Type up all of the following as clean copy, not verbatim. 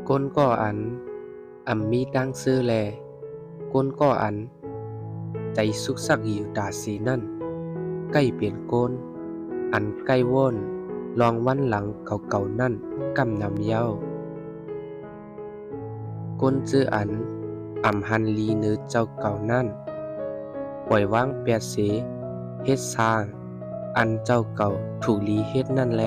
ก้นก่ออันมีดังซื้อแลก้นก่ออันใจสุกสักอยู่ตาสีนั่นใกล้เปลี่ยนก้นอันใกล้ว่นลองวันหลังเก่าๆนั่นกำนำเย้าก้นจื้ออันหันลีเนื้อเจ้าเก่านั่นปล่อยวางเปียเสเฮ็ดสร้างอันเจ้าเก่าถูกลีเฮ็ดนั่นแล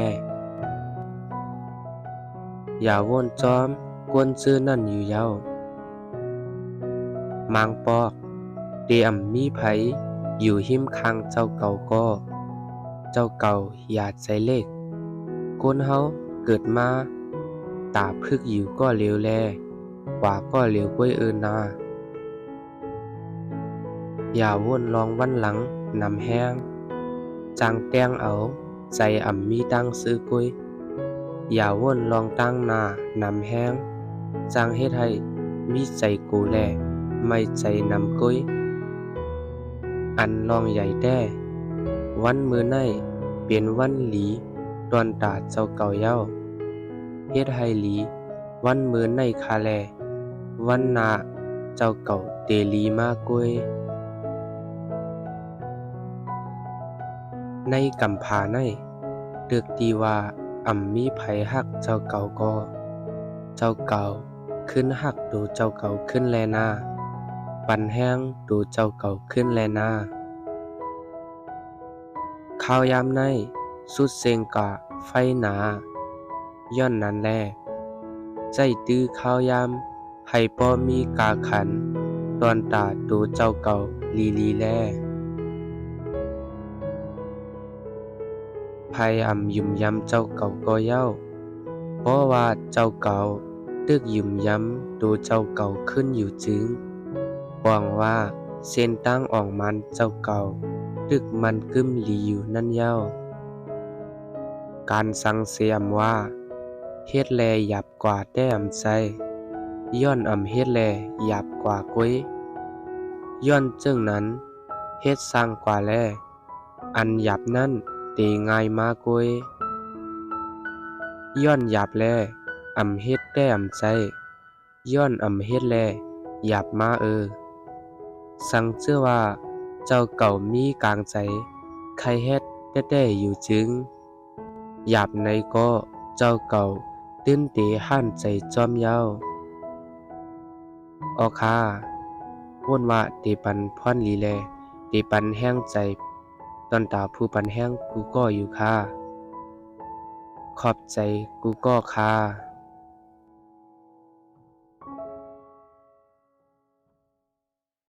อย่าวนจอมกวนจื้อนั่นอยู่เย้ามางปอกเดมีไผอยู่หิมข้างเจ้าเก่าก็เจ้าเก่าอย่าใจเล็กคนเฮาเกิดมาตาพึกอยู่ก็เหลวแลกว่าก็เหลวกวยนาอย่าวนลองวันหลังนำแห้งจางแต้งเอาใจมีตั้งซื้อกวยอย่าวนลองตั้งนานำแห้งจางเฮ็ดให้มีใจกูแลไม่ใจนำกวยอันลองใหญ่แด้วันมือในเปลี่ยนวันหลีตอนตาเจ้าเก่าเย้าเฮ็ดให้หลีวันมือในคาแลวันนาเจ้าเก่าเตลีมากวยในกำพาในเลือกดีว่ามีไผฮักเจ้าเก่าก็เจ้าเก่าขึ้นฮักดูเจ้าเก่าขึ้นแลนาปันแห้งดูเจ้าเก่าขึ้นแลนาข้าวยามในสุดเซงกะไฟหนาย้อนนั้นแลใจตื้อข้าวยามให้ป้อมีกาขันตอนตาดูเจ้าเก่าลีแลภัยยุ่มยำเจ้าเก่าก็เย้าเพราะว่าเจ้าเก่าตึกยุ่มยำดูเจ้าเก่าขึ้นอยู่จึงหวังว่าเส้นตั้งออกมันเจ้าเก่าตึกมันกึ้มลีอยู่นั่นเย้าการสั่งเสียมว่าเฮ็ดแลหยับกว่าแต้มใจย้อนเฮ็ดแลหยับกว่ากวยย้อนจึงนั้นเฮ็ดสร้างกว่าแลอันหยับนั้นเตง่ายมากวยย้อนหยับแลเฮ็ดแต้มใจย้อนเฮ็ดแลหยับมาสั่งเชื่อว่าเจ้าเก่ามีกลางใจใครเฮ็ดแต่อยู่จึงหยับในก็เจ้าเก่าตื้นเตหันใจจอมเย้าออค่ะว่นว่าเตปันพรลีแลเตปันแห้งใจตอนตาผู้ปันแห้งกูก็อยู่ค่ะขอบใจกูก็ค่ะ